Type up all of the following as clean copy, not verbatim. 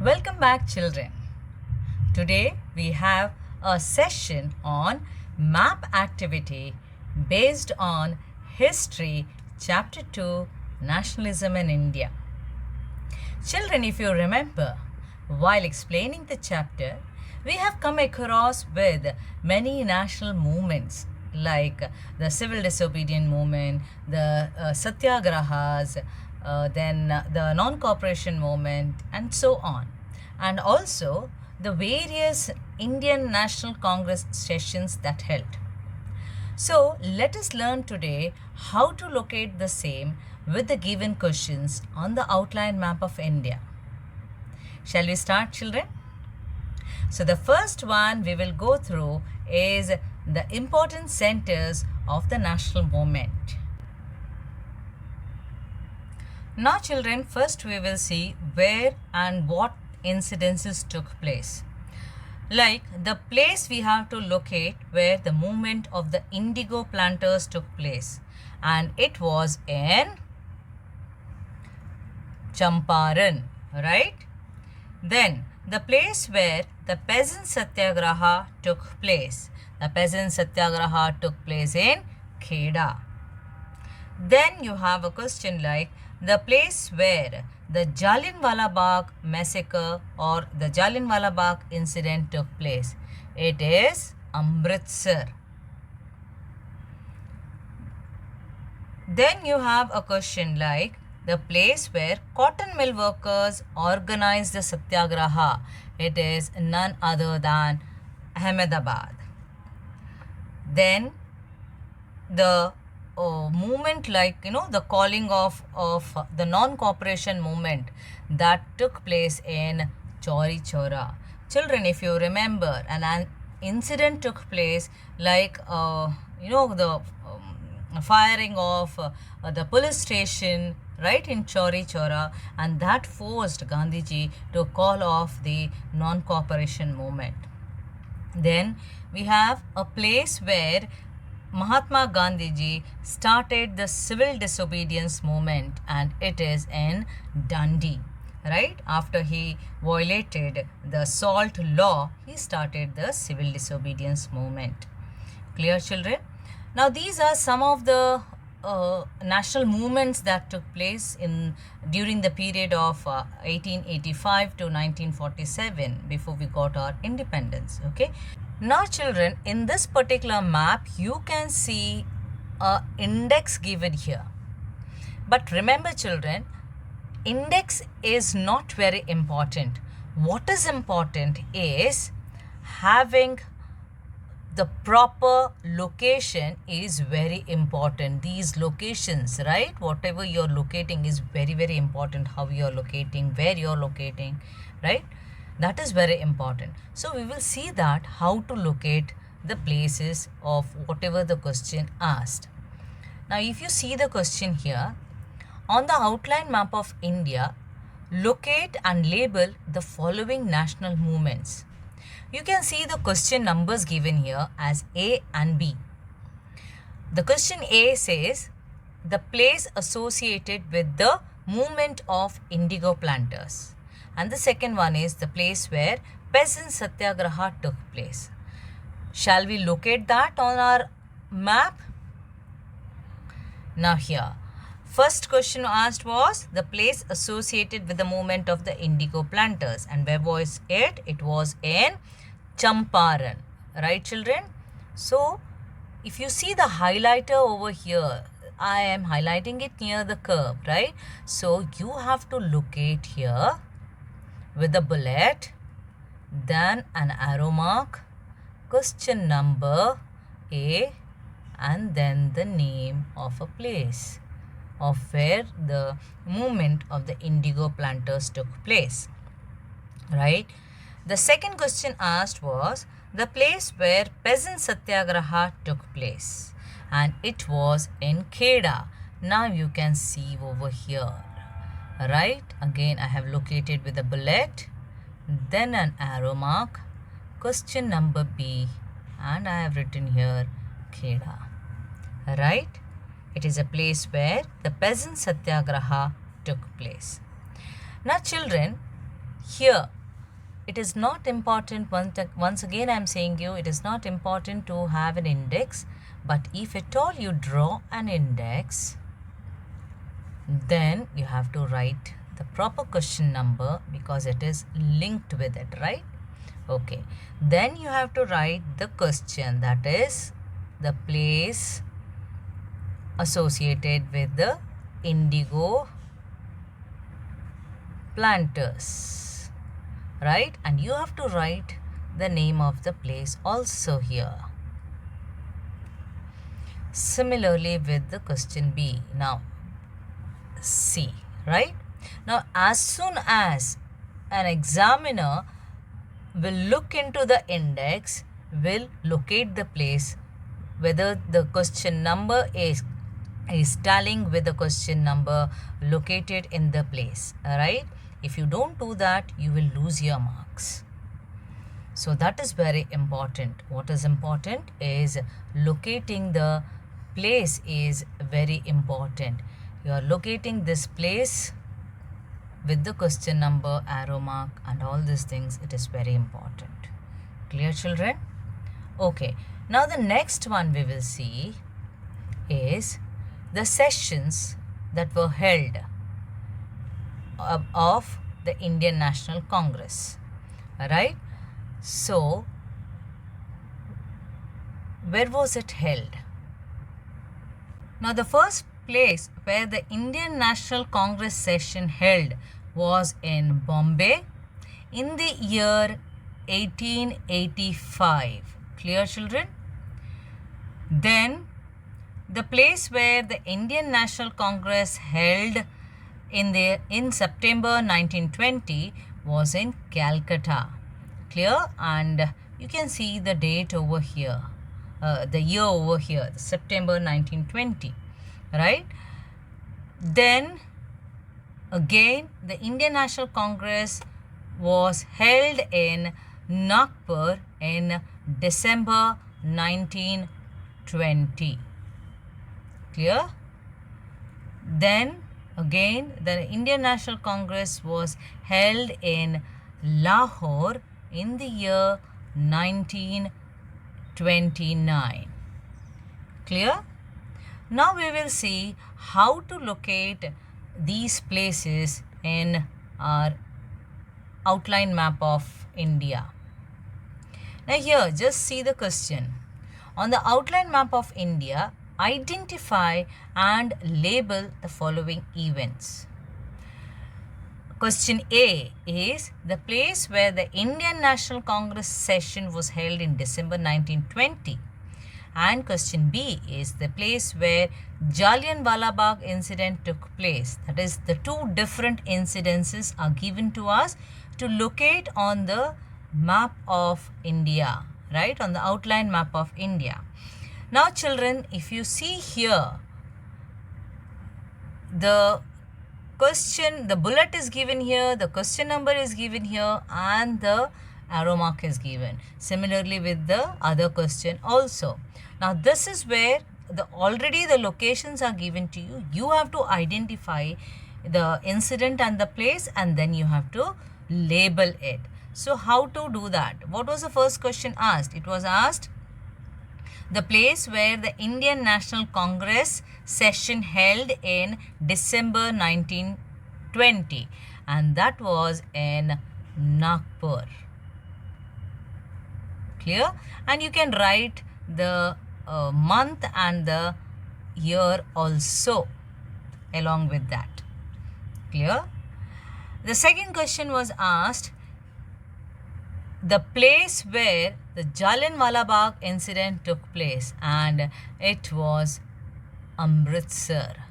Welcome back, children. Today we have a session on map activity based on History, Chapter 2, Nationalism in India. Children, if you remember, while explaining the chapter, we have come across with many national movements like the civil disobedience movement, the satyagrahas, then the non-cooperation movement, and so on. And also the various Indian National Congress sessions that held. So let us learn today how to locate the same with the given questions on the outline map of India. Shall we start, children? So the first one we will go through is the important centers of the national movement. Now, children, first we will see where and what incidences took place. Like the place we have to locate where the movement of the indigo planters took place, and it was in Champaran, right? Then the place where the peasant satyagraha took place. The peasant satyagraha took place in Kheda. Then you have a question like the place where the Jallianwala Bagh massacre or the Jallianwala Bagh incident took place. It is Amritsar. Then you have a question like the place where cotton mill workers organized the satyagraha. It is none other than Ahmedabad. Then the movement like the calling of the non-cooperation movement that took place in Chauri Chaura. Children, if you remember, an incident took place like the firing of the police station right in Chauri Chaura, and that forced Gandhiji to call off the non-cooperation movement. Then we have a place where Mahatma Gandhiji started the civil disobedience movement, and it is in Dundee, right? After he violated the salt law, he started the civil disobedience movement. Clear, children? Now these are some of the national movements that took place during the period of 1885 to 1947 before we got our independence. Okay. Now, children, in this particular map, you can see an index given here. But remember, children, index is not very important. What is important is having the proper location is very important. These locations, right? Whatever you're locating is very, very important. How you're locating, where you're locating, right? That is very important. So we will see that how to locate the places of whatever the question asked. Now if you see the question here, on the outline map of India, locate and label the following national movements. You can see the question numbers given here as A and B. The question A says the place associated with the movement of indigo planters. And the second one is the place where peasant satyagraha took place. Shall we locate that on our map? Now here, first question asked was the place associated with the movement of the indigo planters. And where was it? It was in Champaran. Right, children? So, if you see the highlighter over here, I am highlighting it near the curve, right? So, you have to locate here with a bullet, then an arrow mark, question number A, and then the name of a place of where the movement of the indigo planters took place, right? The second question asked was the place where peasant satyagraha took place, and it was in Kheda. Now you can see over here, right? Again, I have located with a bullet, then an arrow mark, question number B, and I have written here Kheda, right? It is a place where the peasant satyagraha took place. Now, children, here it is not important, once again I am saying you, it is not important to have an index, but if at all you draw an index, then you have to write the proper question number because it is linked with it, right? Okay, then you have to write the question, that is the place associated with the indigo planters, right? And you have to write the name of the place also here. Similarly with the question B. Now C, right? Now as soon as an examiner will look into the index, will locate the place, whether the question number is tallying with the question number located in the place, right? If you don't do that, you will lose your marks. So that is very important. What is important is locating the place is very important. You are locating this place with the question number, arrow mark and all these things. It is very important. Clear, children? Okay. Now the next one we will see is the sessions that were held of the Indian National Congress. Alright. So where was it held? Now the first place where the Indian National Congress session held was in Bombay in the year 1885. Clear, children? Then the place where the Indian National Congress held in September 1920 was in Calcutta. Clear? And you can see the date over here, the year over here, September 1920. Right? Then again the Indian National Congress was held in Nagpur in December 1920. Clear? Then again the Indian National Congress was held in Lahore in the year 1929. Clear? Now we will see how to locate these places in our outline map of India. Now here, just see the question. On the outline map of India, identify and label the following events. Question A is the place where the Indian National Congress session was held in December 1920. And question B is the place where Jallianwala Bagh incident took place. That is, the two different incidences are given to us to locate on the map of India, right? On the outline map of India. Now children, if you see here, the question, the bullet is given here, the question number is given here and the arrow mark is given. Similarly with the other question also. Now this is where already the locations are given to you. You have to identify the incident and the place and then you have to label it. So how to do that? What was the first question asked? It was asked the place where the Indian National Congress session held in December 1920 and that was in Nagpur. Clear? And you can write the month and the year also along with that. Clear? The second question was asked the place where the Jallianwala Bagh incident took place and it was Amritsar.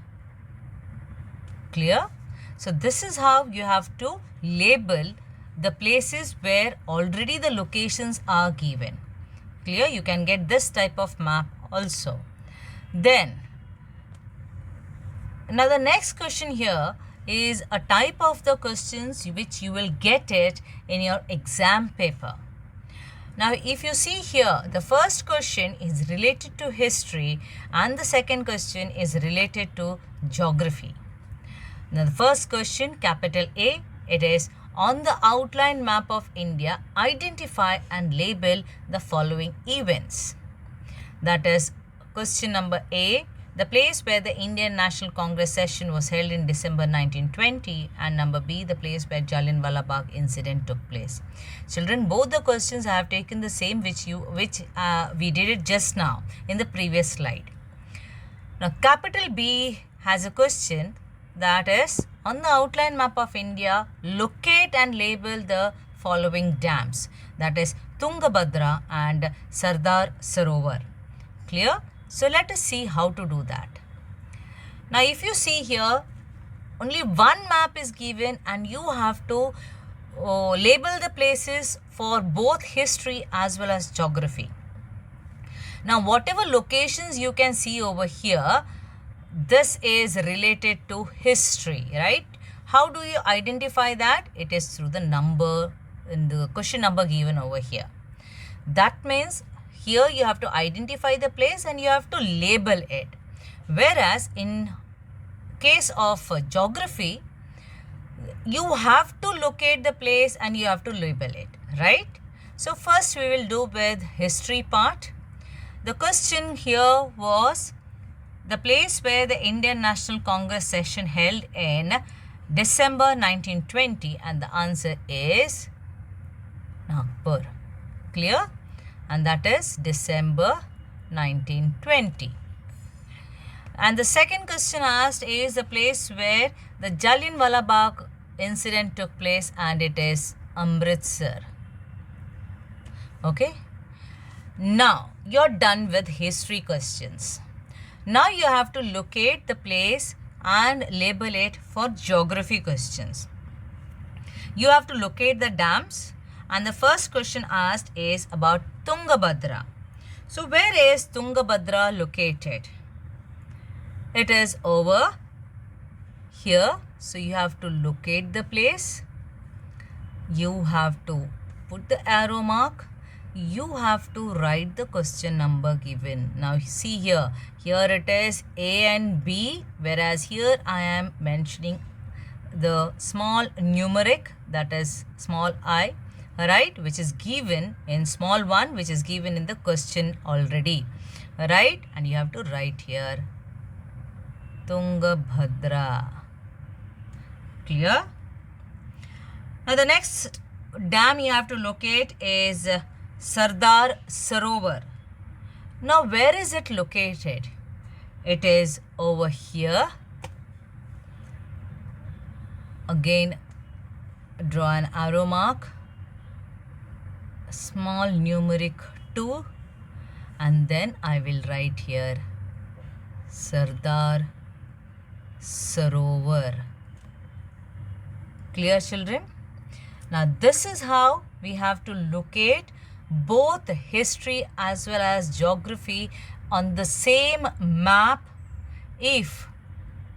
Clear? So this is how you have to label the places where already the locations are given. Clear? You can get this type of map also. Then, now the next question here is a type of the questions which you will get it in your exam paper. Now if you see here, the first question is related to history and the second question is related to geography. Now the first question, capital A, it is On the outline map of India, identify and label the following events. That is question number A, the place where the Indian National Congress session was held in December 1920, and number B, the place where Jallianwala Bagh incident took place. Children, both the questions I have taken the same which we did it just now in the previous slide. Now capital B has a question that is, on the outline map of India, locate and label the following dams. That is Tungabhadra and Sardar Sarovar. Clear? So let us see how to do that. Now if you see here, only one map is given and you have to label the places for both history as well as geography. Now whatever locations you can see over here, this is related to history, right? How do you identify that? It is through the number in the question number given over here. That means here you have to identify the place and you have to label it. Whereas in case of geography, you have to locate the place and you have to label it, right? So first we will do with history part. The question here was the place where the Indian National Congress session held in December 1920, and the answer is Nagpur. Clear? And that is December 1920. And the second question asked is the place where the Jallianwala Bagh incident took place, and it is Amritsar. Okay. Now you're done with history questions. Now you have to locate the place and label it for geography questions. You have to locate the dams, and the first question asked is about Tungabhadra. So where is Tungabhadra located? It is over here. So you have to locate the place. You have to put the arrow mark. You have to write the question number given. Now see here it is A and B, whereas here I am mentioning the small numeric, that is small I, right, which is given in small 1, which is given in the question already, right? And you have to write here Tungabhadra. Clear? Now the next dam you have to locate is Sardar Sarovar. Now where is it located? It is over here. Again draw an arrow mark, small numeric 2, and then I will write here Sardar Sarovar. Clear, children? Now this is how we have to locate both history as well as geography on the same map if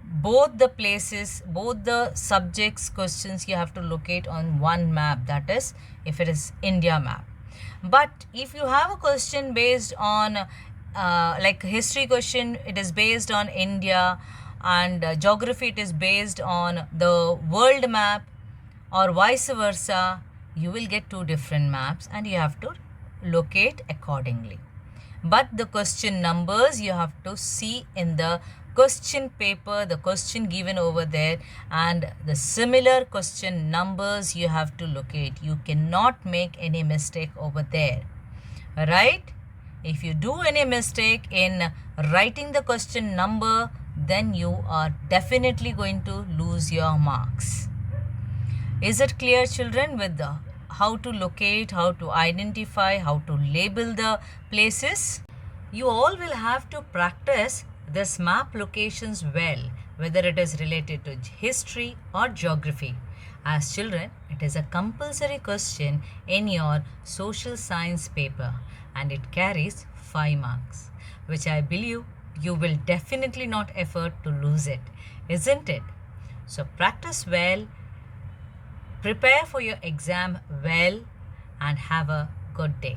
both the places, both the subjects questions you have to locate on one map, that is if it is India map. But if you have a question based on like history question, it is based on India, and geography it is based on the world map, or vice versa, you will get two different maps and you have to locate accordingly. But the question numbers you have to see in the question paper, the question given over there, and the similar question numbers you have to locate. You cannot make any mistake over there, right? If you do any mistake in writing the question number, then you are definitely going to lose your marks. Is it clear, children, with the how to locate, how to identify, how to label the places? You all will have to practice this map locations well, whether it is related to history or geography. As children, it is a compulsory question in your social science paper and it carries 5 marks, which I believe you will definitely not effort to lose it, isn't it? So practice well, prepare for your exam well, and have a good day.